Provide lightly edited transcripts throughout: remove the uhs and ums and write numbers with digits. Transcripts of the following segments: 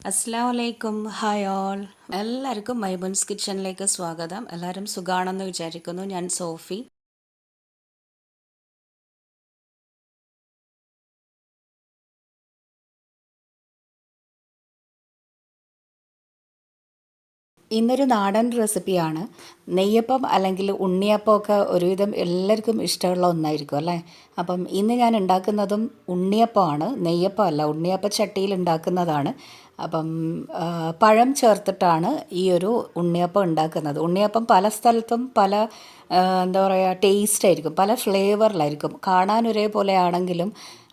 അസ്സലാമലൈക്കും hi all എല്ലാവർക്കും മൈബുൻസ് കിച്ചണിലേക്ക് സ്വാഗതം. എല്ലാവരും സുഖാണെന്ന് വിചാരിക്കുന്നു. ഞാൻ സോഫി. ഇന്നൊരു നാടൻ റെസിപ്പിയാണ്. നെയ്യപ്പം അല്ലെങ്കിൽ ഉണ്ണിയപ്പം ഒക്കെ ഒരുവിധം എല്ലാവർക്കും ഇഷ്ടമുള്ള ഒന്നായിരിക്കും അല്ലേ. അപ്പം ഇന്ന് ഞാൻ ഉണ്ടാക്കുന്നതും ഉണ്ണിയപ്പമാണ്, നെയ്യപ്പം അല്ല. ഉണ്ണിയപ്പ ചട്ടിയിൽ ഉണ്ടാക്കുന്നതാണ്. അപ്പം പഴം ചേർത്തിട്ടാണ് ഈ ഒരു ഉണ്ണിയപ്പം ഉണ്ടാക്കുന്നത്. ഉണ്ണിയപ്പം പല സ്ഥലത്തും പല എന്താ പറയുക ടേസ്റ്റ് ആയിരിക്കും, പല ഫ്ലേവറിലായിരിക്കും. കാണാൻ ഒരേപോലെ ആണെങ്കിലും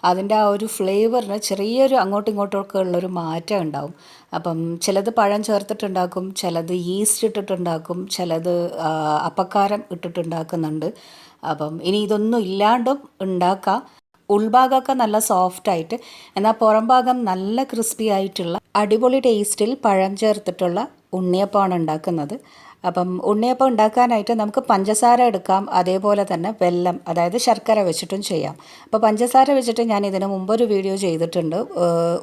അതിൻ്റെ ആ ഒരു ഫ്ലേവറിന് ചെറിയൊരു അങ്ങോട്ടും ഇങ്ങോട്ടുമൊക്കെ ഉള്ളൊരു മാറ്റം ഉണ്ടാവും. അപ്പം ചിലത് പഴം ചേർത്തിട്ടുണ്ടാക്കും, ചിലത് ഈസ്റ്റ് ഇട്ടിട്ടുണ്ടാക്കും, ചിലത് അപ്പക്കാരം ഇട്ടിട്ടുണ്ടാക്കുന്നുണ്ട്. അപ്പം ഇനി ഇതൊന്നും ഇല്ലാണ്ടും ഉണ്ടാക്കാം. ഉൾഭാഗമൊക്കെ നല്ല സോഫ്റ്റ് ആയിട്ട്, എന്നാൽ പുറം ഭാഗം നല്ല ക്രിസ്പി ആയിട്ടുള്ള അടിപൊളി ടേസ്റ്റിൽ പഴം ചേർത്തിട്ടുള്ള ഉണ്ണിയപ്പമാണ് ഉണ്ടാക്കുന്നത്. അപ്പം ഉണ്ണിയപ്പം ഉണ്ടാക്കാനായിട്ട് നമുക്ക് പഞ്ചസാര എടുക്കാം, അതേപോലെ തന്നെ വെല്ലം അതായത് ശർക്കര വെച്ചിട്ടും ചെയ്യാം. അപ്പോൾ പഞ്ചസാര വെച്ചിട്ട് ഞാൻ ഇതിന് മുമ്പൊരു വീഡിയോ ചെയ്തിട്ടുണ്ട്,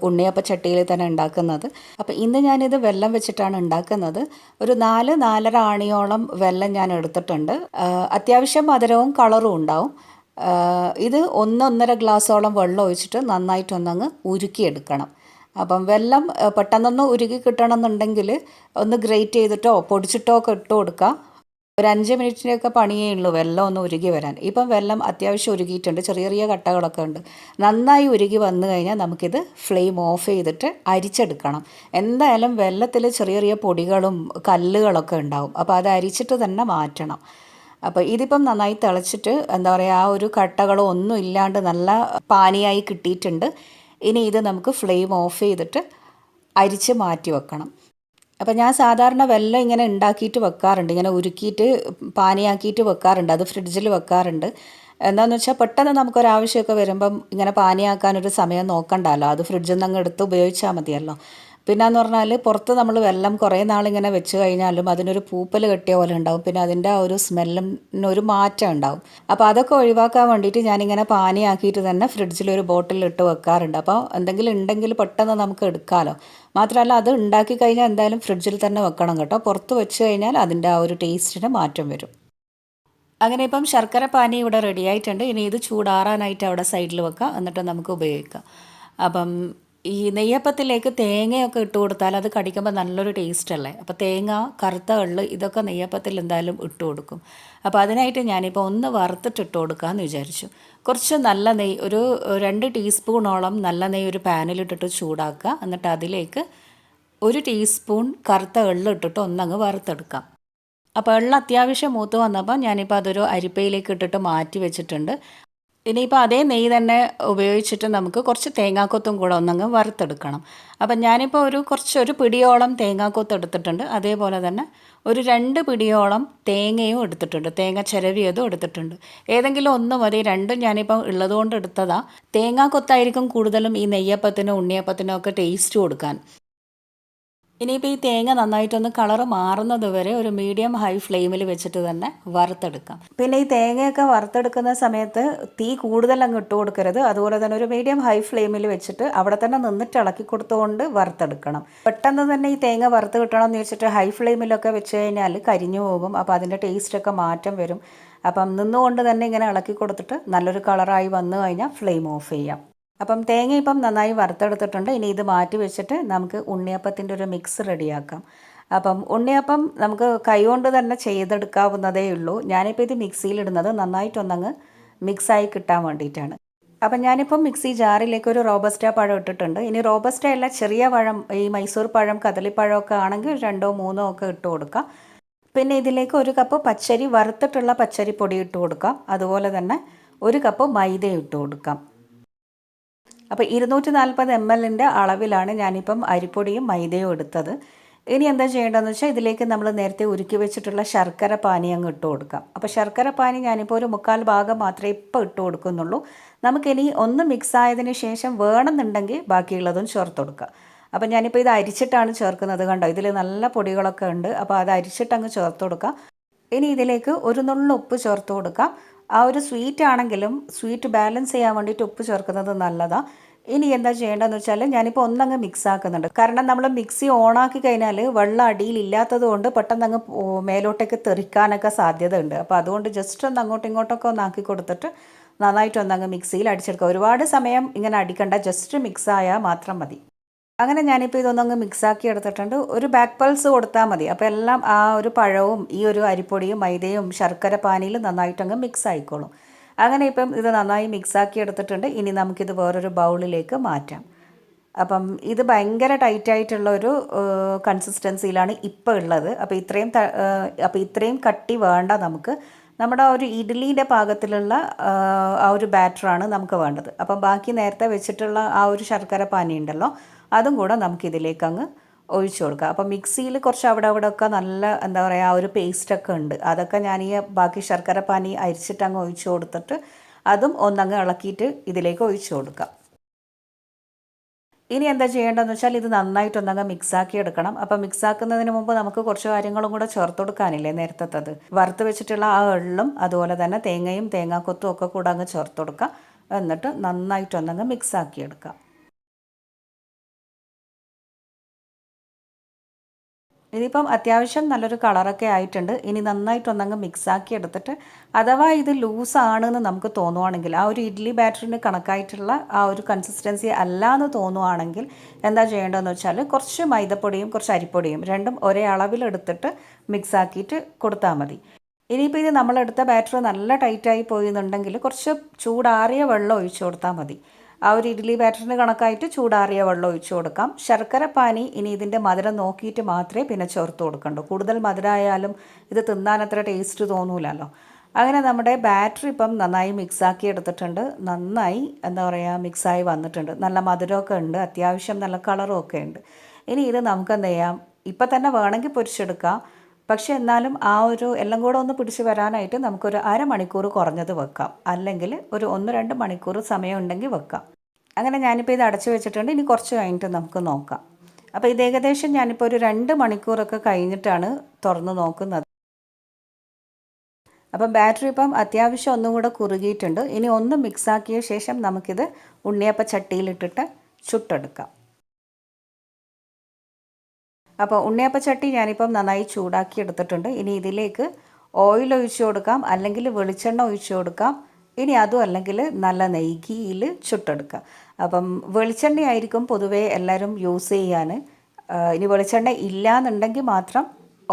ഉണ്ണിയപ്പ ചട്ടിയിൽ തന്നെ ഉണ്ടാക്കുന്നത്. അപ്പോൾ ഇന്ന് ഞാനിത് വെല്ലം വെച്ചിട്ടാണ് ഉണ്ടാക്കുന്നത്. ഒരു 4-4.5 ആണിയോളം വെല്ലം ഞാൻ എടുത്തിട്ടുണ്ട്. അത്യാവശ്യം മധുരവും കളറും ഉണ്ടാവും. ഇത് 1-1.5 ഗ്ലാസ്സോളം വെള്ളം ഒഴിച്ചിട്ട് നന്നായിട്ടൊന്നങ്ങ് ഉരുക്കിയെടുക്കണം. അപ്പം വെല്ലം പെട്ടെന്നൊന്ന് ഉരുകി കിട്ടണമെന്നുണ്ടെങ്കിൽ ഒന്ന് ഗ്രേറ്റ് ചെയ്തിട്ടോ പൊടിച്ചിട്ടോ ഒക്കെ ഇട്ട് കൊടുക്കുക. ഒരു 5 മിനിറ്റിൻ്റെയൊക്കെ പണിയേ ഉള്ളൂ വെല്ലം ഒന്ന് ഉരുകി വരാൻ. ഇപ്പം വെല്ലം അത്യാവശ്യം ഉരുകിയിട്ടുണ്ട്, ചെറിയ ചെറിയ കട്ടകളൊക്കെ ഉണ്ട്. നന്നായി ഉരുകി വന്നു കഴിഞ്ഞാൽ നമുക്കിത് ഫ്ലെയിം ഓഫ് ചെയ്തിട്ട് അരിച്ചെടുക്കണം. എന്തായാലും വെല്ലത്തിൽ ചെറിയ ചെറിയ പൊടികളും കല്ലുകളൊക്കെ ഉണ്ടാവും, അപ്പോൾ അത് അരിച്ചിട്ട് തന്നെ മാറ്റണം. അപ്പോൾ ഇതിപ്പം നന്നായി തിളച്ചിട്ട് എന്താ പറയുക, ആ ഒരു കട്ടകളോ ഒന്നും ഇല്ലാണ്ട് നല്ല പാനിയായി കിട്ടിയിട്ടുണ്ട്. ഇനി ഇത് നമുക്ക് ഫ്ലെയിം ഓഫ് ചെയ്തിട്ട് അരിച്ച് മാറ്റി വെക്കണം. അപ്പോൾ ഞാൻ സാധാരണ വെല്ലം ഇങ്ങനെ ഉണ്ടാക്കിയിട്ട് വെക്കാറുണ്ട്, ഇങ്ങനെ ഉരുക്കിയിട്ട് പാനിയാക്കിയിട്ട് വെക്കാറുണ്ട്, അത് ഫ്രിഡ്ജിൽ വെക്കാറുണ്ട്. എന്താണെന്ന് വെച്ചാൽ പെട്ടെന്ന് നമുക്കൊരാവശ്യമൊക്കെ വരുമ്പം ഇങ്ങനെ പാനിയാക്കാനൊരു സമയം നോക്കണ്ടല്ലോ, അത് ഫ്രിഡ്ജിൽ നിന്ന് അങ്ങ് എടുത്ത് ഉപയോഗിച്ചാൽ മതിയല്ലോ. പിന്നെയെന്ന് പറഞ്ഞാൽ പുറത്ത് നമ്മൾ വെല്ലം കുറേ നാളിങ്ങനെ വെച്ച് കഴിഞ്ഞാലും അതിനൊരു പൂപ്പൽ കെട്ടിയ പോലെ ഉണ്ടാവും, പിന്നെ അതിൻ്റെ ആ ഒരു സ്മെല്ലിനൊരു മാറ്റം ഉണ്ടാവും. അപ്പോൾ അതൊക്കെ ഒഴിവാക്കാൻ വേണ്ടിയിട്ട് ഞാനിങ്ങനെ പാനിയാക്കിയിട്ട് തന്നെ ഫ്രിഡ്ജിലൊരു ബോട്ടിലിട്ട് വെക്കാറുണ്ട്. അപ്പോൾ എന്തെങ്കിലും ഉണ്ടെങ്കിൽ പെട്ടെന്ന് നമുക്ക് എടുക്കാമല്ലോ. മാത്രമല്ല അത് ഉണ്ടാക്കി കഴിഞ്ഞാൽ എന്തായാലും ഫ്രിഡ്ജിൽ തന്നെ വെക്കണം കേട്ടോ, പുറത്ത് വെച്ച് കഴിഞ്ഞാൽ അതിൻ്റെ ആ ഒരു ടേസ്റ്റിന് മാറ്റം വരും. അങ്ങനെ ഇപ്പം ശർക്കര പാനി ഇവിടെ റെഡി ആയിട്ടുണ്ട്. ഇനി ഇത് ചൂടാറാനായിട്ട് അവിടെ സൈഡിൽ വെക്കാം, എന്നിട്ട് നമുക്ക് ഉപയോഗിക്കാം. അപ്പം ഈ നെയ്യപ്പത്തിലേക്ക് തേങ്ങയൊക്കെ ഇട്ട് കൊടുത്താൽ അത് കടിക്കുമ്പോൾ നല്ലൊരു ടേസ്റ്റ് അല്ലേ. അപ്പോൾ തേങ്ങ, കറുത്ത എള്ള് ഇതൊക്കെ നെയ്യപ്പത്തിൽ എന്തായാലും ഇട്ട് കൊടുക്കും. അപ്പോൾ അതിനായിട്ട് ഞാനിപ്പോൾ ഒന്ന് വറുത്തിട്ട് ഇട്ട് കൊടുക്കാമെന്ന് വിചാരിച്ചു. കുറച്ച് നല്ല നെയ്യ്, ഒരു 2 ടീസ്പൂണോളം നല്ല നെയ്യ് ഒരു പാനിലിട്ടിട്ട് ചൂടാക്കുക. എന്നിട്ട് അതിലേക്ക് 1 ടീസ്പൂൺ കറുത്ത എള്ള് ഇട്ടിട്ട് ഒന്നങ്ങ് വറുത്തെടുക്കാം. അപ്പോൾ എള്ള അത്യാവശ്യം മൂത്ത് വന്നപ്പോൾ ഞാനിപ്പോൾ അതൊരു അരിപ്പയിലേക്ക് ഇട്ടിട്ട് മാറ്റി വെച്ചിട്ടുണ്ട്. ഇനിയിപ്പോൾ അതേ നെയ്യ് തന്നെ ഉപയോഗിച്ചിട്ട് നമുക്ക് കുറച്ച് തേങ്ങാക്കൊത്തും കൂടെ ഒന്നങ്ങ് വറുത്തെടുക്കണം. അപ്പം ഞാനിപ്പോൾ ഒരു പിടിയോളം തേങ്ങാക്കൊത്ത് എടുത്തിട്ടുണ്ട്, അതേപോലെ തന്നെ ഒരു 2 പിടിയോളം തേങ്ങയും എടുത്തിട്ടുണ്ട്, തേങ്ങ ചിരവിയതും എടുത്തിട്ടുണ്ട്. ഏതെങ്കിലും ഒന്ന് മതി, രണ്ടും ഞാനിപ്പം ഉള്ളതുകൊണ്ട് എടുത്തതാണ്. തേങ്ങാക്കൊത്തായിരിക്കും കൂടുതലും ഈ നെയ്യപ്പത്തിനും ഉണ്ണിയപ്പത്തിനും ഒക്കെ ടേസ്റ്റ് കൊടുക്കാൻ. ഇനിയിപ്പോൾ ഈ തേങ്ങ നന്നായിട്ടൊന്ന് കളറ് മാറുന്നത് വരെ ഒരു മീഡിയം ഹൈ ഫ്ലെയിമിൽ വെച്ചിട്ട് തന്നെ വറുത്തെടുക്കാം. പിന്നെ ഈ തേങ്ങയൊക്കെ വറുത്തെടുക്കുന്ന സമയത്ത് തീ കൂടുതൽ അങ്ങ് ഇട്ട് കൊടുക്കരുത്. അതുപോലെ തന്നെ ഒരു മീഡിയം ഹൈ ഫ്ലെയിമിൽ വെച്ചിട്ട് അവിടെ തന്നെ നിന്നിട്ട് ഇളക്കി കൊടുത്തുകൊണ്ട് വറുത്തെടുക്കണം. പെട്ടെന്ന് തന്നെ ഈ തേങ്ങ വറുത്ത് കിട്ടണം എന്ന് വെച്ചിട്ട് ഹൈ ഫ്ലെയിമിലൊക്കെ വെച്ച് കഴിഞ്ഞാൽ കരിഞ്ഞു പോകും, അപ്പോൾ അതിൻ്റെ ടേസ്റ്റൊക്കെ മാറ്റം വരും. അപ്പം നിന്നുകൊണ്ട് തന്നെ ഇങ്ങനെ ഇളക്കി കൊടുത്തിട്ട് നല്ലൊരു കളറായി വന്നു കഴിഞ്ഞാൽ ഫ്ലെയിം ഓഫ് ചെയ്യാം. അപ്പം തേങ്ങ ഇപ്പം നന്നായി വറുത്തെടുത്തിട്ടുണ്ട്. ഇനി ഇത് മാറ്റി വെച്ചിട്ട് നമുക്ക് ഉണ്ണിയപ്പത്തിൻ്റെ ഒരു മിക്സ് റെഡിയാക്കാം. അപ്പം ഉണ്ണിയപ്പം നമുക്ക് കൈകൊണ്ട് തന്നെ ചെയ്തെടുക്കാവുന്നതേ ഉള്ളൂ. ഞാനിപ്പോൾ ഇത് മിക്സിയിലിടുന്നത് നന്നായിട്ടൊന്നങ്ങ് മിക്സായി കിട്ടാൻ വേണ്ടിയിട്ടാണ്. അപ്പം ഞാനിപ്പം മിക്സി ജാറിലേക്ക് ഒരു റോബസ്റ്റ പഴം ഇട്ടിട്ടുണ്ട്. ഇനി റോബസ്റ്റ അല്ല, ചെറിയ പഴം, ഈ മൈസൂർ പഴം, കദളിപ്പഴമൊക്കെ ആണെങ്കിൽ 2-3 ഒക്കെ ഇട്ട് കൊടുക്കാം. പിന്നെ ഇതിലേക്ക് 1 കപ്പ് പച്ചരി, വറുത്തിട്ടുള്ള പച്ചരിപ്പൊടി ഇട്ട് കൊടുക്കാം. അതുപോലെ തന്നെ 1 കപ്പ് മൈദ ഇട്ട് കൊടുക്കാം. അപ്പോൾ 240 ml അളവിലാണ് ഞാനിപ്പം അരിപ്പൊടിയും മൈദയും എടുത്തത്. ഇനി എന്താ ചെയ്യേണ്ടതെന്ന് വെച്ചാൽ ഇതിലേക്ക് നമ്മൾ നേരത്തെ ഉരുക്കി വെച്ചിട്ടുള്ള ശർക്കര പാനി അങ്ങ് ഇട്ട് കൊടുക്കാം. അപ്പോൾ ശർക്കര പാനി ഞാനിപ്പോൾ ഒരു 1/4 ഭാഗം മാത്രമേ ഇപ്പോൾ ഇട്ട് കൊടുക്കുന്നുള്ളൂ. നമുക്കിനി ഒന്ന് മിക്സ് ആയതിന് ശേഷം വേണമെന്നുണ്ടെങ്കിൽ ബാക്കിയുള്ളതും ചേർത്ത് കൊടുക്കുക. അപ്പോൾ ഞാനിപ്പോൾ ഇത് അരിച്ചിട്ടാണ് ചേർക്കുന്നത്, കണ്ടോ, ഇതിൽ നല്ല പൊടികളൊക്കെ ഉണ്ട്. അപ്പോൾ അത് അരിച്ചിട്ടങ്ങ് ചേർത്ത് കൊടുക്കാം. ഇനി ഇതിലേക്ക് ഒരു നുള്ളു ഉപ്പ് ചേർത്ത് കൊടുക്കാം. ആ ഒരു സ്വീറ്റ് ആണെങ്കിലും സ്വീറ്റ് ബാലൻസ് ചെയ്യാൻ വേണ്ടിയിട്ട് ഉപ്പ് ചേർക്കുന്നത് നല്ലതാണ്. ഇനി എന്താ ചെയ്യേണ്ടതെന്ന് വെച്ചാൽ ഞാനിപ്പോൾ ഒന്നങ്ങ് മിക്സ് ആക്കുന്നുണ്ട്. കാരണം നമ്മൾ മിക്സി ഓണാക്കി കഴിഞ്ഞാൽ വെള്ളം അടിയിലില്ലാത്തത് കൊണ്ട് പെട്ടെന്ന് അങ്ങ് മേലോട്ടേക്ക് തെറിക്കാനൊക്കെ സാധ്യത ഉണ്ട്. അപ്പോൾ അതുകൊണ്ട് ജസ്റ്റ് ഒന്ന് അങ്ങോട്ടും ഇങ്ങോട്ടൊക്കെ ഒന്ന് ആക്കി കൊടുത്തിട്ട് നന്നായിട്ടൊന്നങ്ങ് മിക്സിയിൽ അടിച്ചെടുക്കുക. ഒരുപാട് സമയം ഇങ്ങനെ അടിക്കണ്ട, ജസ്റ്റ് മിക്സ് ആയാൽ മാത്രം മതി. അങ്ങനെ ഞാനിപ്പോൾ ഇതൊന്നങ്ങ് മിക്സാക്കി എടുത്തിട്ടുണ്ട്. ഒരു ബാക്ക് പൾസ് കൊടുത്താൽ മതി. അപ്പോൾ എല്ലാം ആ ഒരു പഴവും ഈ ഒരു അരിപ്പൊടിയും മൈദയും ശർക്കര പാനിയിൽ നന്നായിട്ടങ്ങ് മിക്സ് ആയിക്കോളും. അങ്ങനെ ഇപ്പം ഇത് നന്നായി മിക്സാക്കി എടുത്തിട്ടുണ്ട്. ഇനി നമുക്കിത് വേറൊരു ബൗളിലേക്ക് മാറ്റാം. അപ്പം ഇത് ഭയങ്കര ടൈറ്റായിട്ടുള്ളൊരു കൺസിസ്റ്റൻസിയിലാണ് ഇപ്പോൾ ഉള്ളത്. അപ്പോൾ ഇത്രയും കട്ടി വേണ്ട നമുക്ക്. നമ്മുടെ ആ ഒരു ഇഡ്ഡലീൻ്റെ പാകത്തിലുള്ള ആ ഒരു ബാറ്ററാണ് നമുക്ക് വേണ്ടത്. അപ്പം ബാക്കി നേരത്തെ വെച്ചിട്ടുള്ള ആ ഒരു ശർക്കര പാനി ഉണ്ടല്ലോ, അതും കൂടെ നമുക്കിതിലേക്ക് അങ്ങ് ഒഴിച്ചു കൊടുക്കാം. അപ്പം മിക്സിയിൽ കുറച്ച് അവിടെ ഒക്കെ നല്ല എന്താ പറയുക ആ ഒരു പേസ്റ്റൊക്കെ ഉണ്ട്. അതൊക്കെ ഞാൻ ഈ ബാക്കി ശർക്കര പാനി അരിച്ചിട്ട് അങ്ങ് ഒഴിച്ചു കൊടുത്തിട്ട് അതും ഒന്നങ്ങ് ഇളക്കിയിട്ട് ഇതിലേക്ക് ഒഴിച്ചു കൊടുക്കാം. ഇനി എന്താ ചെയ്യേണ്ടതെന്ന് വെച്ചാൽ ഇത് നന്നായിട്ടൊന്നങ്ങ് മിക്സാക്കി എടുക്കണം. അപ്പം മിക്സാക്കുന്നതിന് മുമ്പ് നമുക്ക് കുറച്ച് കാര്യങ്ങളും കൂടെ ചേർത്ത് കൊടുക്കാനില്ലേ നേരത്തത്. വറുത്ത് വെച്ചിട്ടുള്ള ആ എള്ളും അതുപോലെ തന്നെ തേങ്ങയും തേങ്ങാക്കൊത്തും ഒക്കെ കൂടെ അങ്ങ് ചേർത്ത് കൊടുക്കാം. എന്നിട്ട് നന്നായിട്ടൊന്നങ്ങ് മിക്സാക്കി എടുക്കാം. ഇതിപ്പം അത്യാവശ്യം നല്ലൊരു കളറൊക്കെ ആയിട്ടുണ്ട്. ഇനി നന്നായിട്ടൊന്നങ്ങ് മിക്സാക്കി എടുത്തിട്ട് അഥവാ ഇത് ലൂസാണെന്ന് നമുക്ക് തോന്നുവാണെങ്കിൽ, ആ ഒരു ഇഡ്ഡലി ബാറ്ററിന് കണക്കായിട്ടുള്ള ആ ഒരു കൺസിസ്റ്റൻസി അല്ല എന്ന് തോന്നുവാണെങ്കിൽ എന്താ ചെയ്യേണ്ടതെന്ന് വെച്ചാൽ കുറച്ച് മൈദപ്പൊടിയും കുറച്ച് അരിപ്പൊടിയും രണ്ടും ഒരേ അളവിലെടുത്തിട്ട് മിക്സാക്കിയിട്ട് കൊടുത്താൽ മതി. ഇനിയിപ്പോൾ ഇത് നമ്മളെടുത്ത ബാറ്റർ നല്ല ടൈറ്റായി പോയെന്നുണ്ടെങ്കിൽ കുറച്ച് ചൂടാറിയ വെള്ളം ഒഴിച്ചു കൊടുത്താൽ മതി. ആ ഒരു ഇഡ്ഡലി ബാറ്ററിന് കണക്കായിട്ട് ചൂടാറിയ വെള്ളം ഒഴിച്ചു കൊടുക്കാം. ശർക്കര പാനി ഇനി ഇതിൻ്റെ മധുരം നോക്കിയിട്ട് മാത്രമേ പിന്നെ ചേർത്ത് കൊടുക്കണ്ടൂ. കൂടുതൽ മധുരമായാലും ഇത് തിന്നാൻ അത്ര ടേസ്റ്റ് തോന്നൂലല്ലോ. അങ്ങനെ നമ്മുടെ ബാറ്ററി ഇപ്പം നന്നായി മിക്സാക്കി എടുത്തിട്ടുണ്ട്. നന്നായി എന്താ പറയുക മിക്സായി വന്നിട്ടുണ്ട്. നല്ല മധുരമൊക്കെ ഉണ്ട്, അത്യാവശ്യം നല്ല കളറും ഒക്കെ ഉണ്ട്. ഇനി ഇത് നമുക്ക് എന്ത് ചെയ്യാം, ഇപ്പം തന്നെ വേണമെങ്കിൽ പൊരിച്ചെടുക്കാം. പക്ഷെ എന്നാലും ആ ഒരു എല്ലാം കൂടെ ഒന്ന് പിടിച്ച് വരാനായിട്ട് നമുക്കൊരു അരമണിക്കൂർ കുറഞ്ഞത് വെക്കാം. അല്ലെങ്കിൽ ഒരു 1-2 മണിക്കൂർ സമയം ഉണ്ടെങ്കിൽ വെക്കാം. അങ്ങനെ ഞാനിപ്പോൾ ഇത് അടച്ചു വെച്ചിട്ടുണ്ട്. ഇനി കുറച്ച് കഴിഞ്ഞിട്ട് നമുക്ക് നോക്കാം. അപ്പോൾ ഇത് ഏകദേശം ഞാനിപ്പോൾ ഒരു 2 മണിക്കൂറൊക്കെ കഴിഞ്ഞിട്ടാണ് തുറന്ന് നോക്കുന്നത്. അപ്പം ബാറ്ററി ഇപ്പം അത്യാവശ്യം ഒന്നും കൂടെ കുറുകിയിട്ടുണ്ട്. ഇനി ഒന്ന് മിക്സാക്കിയ ശേഷം നമുക്കിത് ഉണ്ണിയപ്പ ചട്ടിയിലിട്ടിട്ട് ചുട്ടെടുക്കാം. അപ്പോൾ ഉണ്ണിയപ്പച്ചട്ടി ഞാനിപ്പം നന്നായി ചൂടാക്കി എടുത്തിട്ടുണ്ട്. ഇനി ഇതിലേക്ക് ഓയിൽ ഒഴിച്ചു കൊടുക്കാം, അല്ലെങ്കിൽ വെളിച്ചെണ്ണ ഒഴിച്ചു കൊടുക്കാം. ഇനി അതും അല്ലെങ്കിൽ നല്ല നെയ്യിൽ ചുട്ടെടുക്കാം. അപ്പം വെളിച്ചെണ്ണയായിരിക്കും പൊതുവേ എല്ലാവരും യൂസ് ചെയ്യാൻ. ഇനി വെളിച്ചെണ്ണ ഇല്ലയെന്നുണ്ടെങ്കിൽ മാത്രം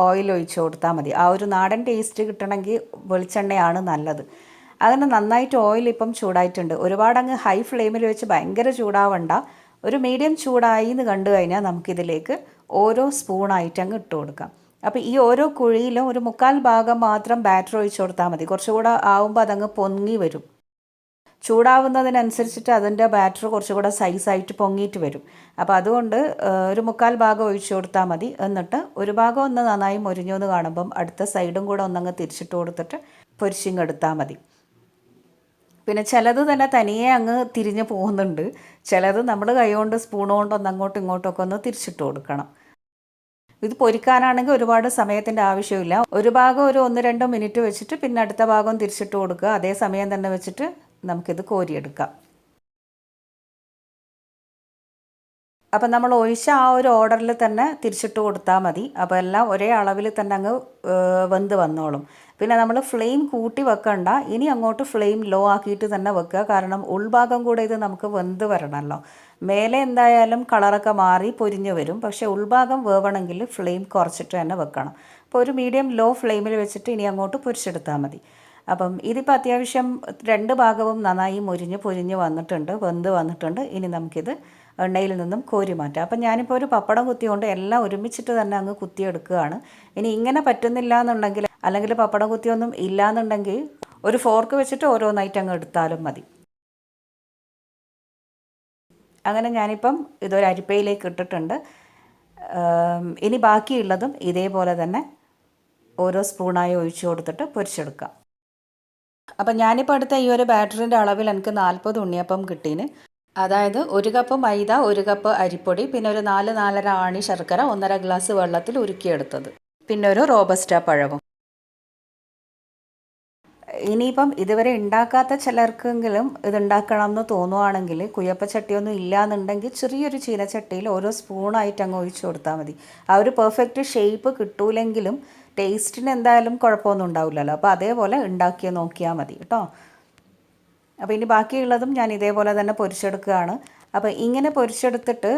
ഓയിൽ ഒഴിച്ചു കൊടുത്താൽ മതി. ആ ഒരു നാടൻ ടേസ്റ്റ് കിട്ടണമെങ്കിൽ വെളിച്ചെണ്ണയാണ് നല്ലത്. അങ്ങനെ നന്നായിട്ട് ഓയിൽ ഇപ്പം ചൂടായിട്ടുണ്ട്. ഒരുപാടങ്ങ് ഹൈ ഫ്ലെയിമിൽ വെച്ച് ഭയങ്കര ചൂടാവണ്ട. ഒരു മീഡിയം ചൂടായി എന്ന് കണ്ടു കഴിഞ്ഞാൽ നമുക്കിതിലേക്ക് ഓരോ സ്പൂണായിട്ട് അങ്ങ് ഇട്ട് കൊടുക്കാം. അപ്പോൾ ഈ ഓരോ കുഴിയിലും ഒരു 1/4 ഭാഗം മാത്രം ബാറ്റർ ഒഴിച്ചു കൊടുത്താൽ മതി. കുറച്ചുകൂടെ ആവുമ്പോൾ അതങ്ങ് പൊങ്ങി വരും. ചൂടാവുന്നതിനനുസരിച്ചിട്ട് അതിൻ്റെ ബാറ്റർ കുറച്ചുകൂടെ സൈസായിട്ട് പൊങ്ങിയിട്ട് വരും. അപ്പോൾ അതുകൊണ്ട് ഒരു 1/4 ഭാഗം ഒഴിച്ചു കൊടുത്താൽ മതി. എന്നിട്ട് ഒരു ഭാഗം ഒന്ന് നന്നായി മൊരിഞ്ഞു എന്ന് കാണുമ്പം അടുത്ത സൈഡും കൂടെ ഒന്നങ്ങ് തിരിച്ചിട്ട് കൊടുത്തിട്ട് പൊരിച്ചിങ്ങെടുത്താൽ മതി. പിന്നെ ചിലത് തന്നെ തനിയെ അങ്ങ് തിരിഞ്ഞ് പോകുന്നുണ്ട്. ചിലത് നമ്മൾ കൈകൊണ്ട് സ്പൂൺ കൊണ്ട് ഒന്ന് അങ്ങോട്ടും ഇങ്ങോട്ടൊക്കെ ഒന്ന് തിരിച്ചിട്ട് കൊടുക്കണം. ഇത് പൊരിക്കാനാണെങ്കിൽ ഒരുപാട് സമയത്തിൻ്റെ ആവശ്യമില്ല. ഒരു ഭാഗം ഒരു 1-2 മിനിറ്റ് വെച്ചിട്ട് പിന്നെ അടുത്ത ഭാഗം തിരിച്ചിട്ട് കൊടുക്കുക. അതേ സമയം തന്നെ വെച്ചിട്ട് നമുക്കിത് കോരിയെടുക്കാം. അപ്പം നമ്മൾ ഒഴിച്ച ആ ഒരു ഓർഡറിൽ തന്നെ തിരിച്ചിട്ട് കൊടുത്താൽ മതി. അപ്പോൾ എല്ലാം ഒരേ അളവിൽ തന്നെ അങ്ങ് വെന്ത് വന്നോളും. പിന്നെ നമ്മൾ ഫ്ലെയിം കൂട്ടി വെക്കണ്ട. ഇനി അങ്ങോട്ട് ഫ്ലെയിം ലോ ആക്കിയിട്ട് തന്നെ വെക്കുക. കാരണം ഉൾഭാഗം കൂടെ ഇത് നമുക്ക് വെന്ത് വരണമല്ലോ. മേലെ എന്തായാലും കളറൊക്കെ മാറി പൊരിഞ്ഞ് വരും. പക്ഷേ ഉൾഭാഗം വേവണമെങ്കിൽ ഫ്ലെയിം കുറച്ചിട്ട് തന്നെ വെക്കണം. അപ്പോൾ ഒരു മീഡിയം ലോ ഫ്ലെയിമിൽ വെച്ചിട്ട് ഇനി അങ്ങോട്ട് പൊരിച്ചെടുത്താൽ മതി. അപ്പം ഇതിപ്പോൾ അത്യാവശ്യം 2 ഭാഗവും നന്നായി പൊരിഞ്ഞ് വന്നിട്ടുണ്ട്, വെന്ത് വന്നിട്ടുണ്ട്. ഇനി നമുക്കിത് എണ്ണയിൽ നിന്നും കോരി മാറ്റാം. അപ്പം ഞാനിപ്പോൾ ഒരു പപ്പടം കുത്തിയോണ്ട് എല്ലാം ഒരുമിച്ചിട്ട് തന്നെ അങ്ങ് കുത്തിയെടുക്കുകയാണ്. ഇനി ഇങ്ങനെ പറ്റുന്നില്ല എന്നുണ്ടെങ്കിൽ, അല്ലെങ്കിൽ പപ്പടം കുത്തിയൊന്നും ഇല്ലയെന്നുണ്ടെങ്കിൽ ഒരു ഫോർക്ക് വെച്ചിട്ട് ഓരോന്നായിട്ട് അങ്ങ് എടുത്താലും മതി. അങ്ങനെ ഞാനിപ്പം ഇതൊരു അരിപ്പയിലേക്ക് ഇട്ടിട്ടുണ്ട്. ഇനി ബാക്കിയുള്ളതും ഇതേപോലെ തന്നെ ഓരോ സ്പൂണായി ഒഴിച്ചു കൊടുത്തിട്ട് പൊരിച്ചെടുക്കാം. അപ്പം ഞാനിപ്പോൾ എടുത്ത ഈ ഒരു ബാറ്ററിൻ്റെ അളവിൽ എനിക്ക് 40 ഉണ്ണിയപ്പം കിട്ടീന്. അതായത് 1 കപ്പ് മൈദ, 1 കപ്പ് അരിപ്പൊടി, പിന്നെ ഒരു 4-4.5 ആണി ശർക്കര, 1.5 ഗ്ലാസ് വെള്ളത്തിൽ ഉരുക്കിയെടുത്തത്, പിന്നെ ഒരു റോബസ്റ്റ പഴവും. ഇനിയിപ്പം ഇതുവരെ ഉണ്ടാക്കാത്ത ചിലർക്കെങ്കിലും ഇതുണ്ടാക്കണം എന്ന് തോന്നുവാണെങ്കിൽ കുയ്യപ്പച്ചട്ടിയൊന്നും ഇല്ലയെന്നുണ്ടെങ്കിൽ ചെറിയൊരു ചീനച്ചട്ടിയിൽ ഓരോ സ്പൂണായിട്ട് അങ്ങ് ഒഴിച്ചു കൊടുത്താൽ മതി. ആ ഒരു പെർഫെക്റ്റ് ഷേപ്പ് കിട്ടൂലെങ്കിലും ടേസ്റ്റിന് എന്തായാലും കുഴപ്പമൊന്നും ഉണ്ടാവില്ലല്ലോ. അപ്പോൾ അതേപോലെ ഉണ്ടാക്കി നോക്കിയാൽ മതി കേട്ടോ. അപ്പോൾ ഇനി ബാക്കിയുള്ളതും ഞാൻ ഇതേപോലെ തന്നെ പൊരിച്ചെടുക്കുകയാണ്. അപ്പോൾ ഇങ്ങനെ പൊരിച്ചെടുത്തിട്ട്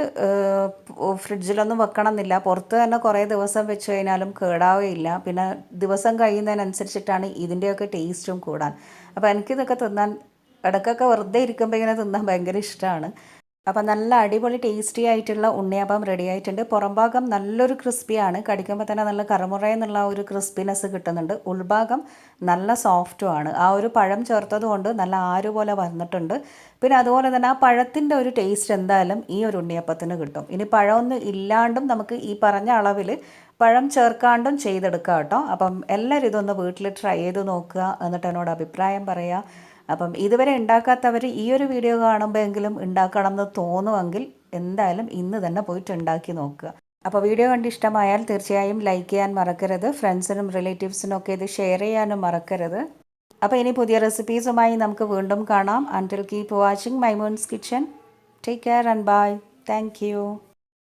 ഫ്രിഡ്ജിലൊന്നും വെക്കണം എന്നില്ല. പുറത്ത് തന്നെ കുറേ ദിവസം വെച്ച് കഴിഞ്ഞാലും കേടാവുകയില്ല. പിന്നെ ദിവസം കഴിയുന്നതിനനുസരിച്ചിട്ടാണ് ഇതിൻ്റെയൊക്കെ ടേസ്റ്റും കൂടാൻ. അപ്പോൾ എനിക്കിതൊക്കെ തിന്നാൻ ഇടയ്ക്കൊക്കെ വെറുതെ ഇരിക്കുമ്പോൾ ഇങ്ങനെ തിന്നാൻ ഭയങ്കര ഇഷ്ടമാണ്. അപ്പം നല്ല അടിപൊളി ടേസ്റ്റി ആയിട്ടുള്ള ഉണ്ണിയപ്പം റെഡി ആയിട്ടുണ്ട്. പുറം ഭാഗം നല്ലൊരു ക്രിസ്പിയാണ്, കടിക്കുമ്പോൾ തന്നെ നല്ല കറമുറയെന്നുള്ള ഒരു ക്രിസ്പിനെസ് കിട്ടുന്നുണ്ട്. ഉൾഭാഗം നല്ല സോഫ്റ്റുമാണ്. ആ ഒരു പഴം ചേർത്തത് കൊണ്ട് നല്ല ആര് പോലെ വന്നിട്ടുണ്ട്. പിന്നെ അതുപോലെ തന്നെ ആ പഴത്തിൻ്റെ ഒരു ടേസ്റ്റ് എന്തായാലും ഈ ഒരു ഉണ്ണിയപ്പത്തിന് കിട്ടും. ഇനി പഴമൊന്നും ഇല്ലാണ്ടും നമുക്ക് ഈ പറഞ്ഞ അളവിൽ പഴം ചേർക്കാണ്ടും ചെയ്തെടുക്കാം കേട്ടോ. അപ്പം എല്ലാവരും ഇതൊന്ന് വീട്ടിൽ ട്രൈ ചെയ്ത് നോക്കുക, എന്നിട്ട് എന്നോട് അഭിപ്രായം പറയുക. അപ്പം ഇതുവരെ ഉണ്ടാക്കാത്തവർ ഈ ഒരു വീഡിയോ കാണുമ്പോൾ എങ്കിലും ഉണ്ടാക്കണം എന്ന് തോന്നുമെങ്കിൽ എന്തായാലും ഇന്ന് തന്നെ പോയിട്ട് ഉണ്ടാക്കി നോക്കുക. അപ്പോൾ വീഡിയോ കണ്ട് ഇഷ്ടമായാൽ തീർച്ചയായും ലൈക്ക് ചെയ്യാൻ മറക്കരുത്. ഫ്രണ്ട്സിനും റിലേറ്റീവ്സിനും ഒക്കെ ഇത് ഷെയർ ചെയ്യാനും മറക്കരുത്. അപ്പോൾ ഇനി പുതിയ റെസിപ്പീസുമായി നമുക്ക് വീണ്ടും കാണാം. Until keep watching Maimoon's kitchen. Take care and bye. Thank U.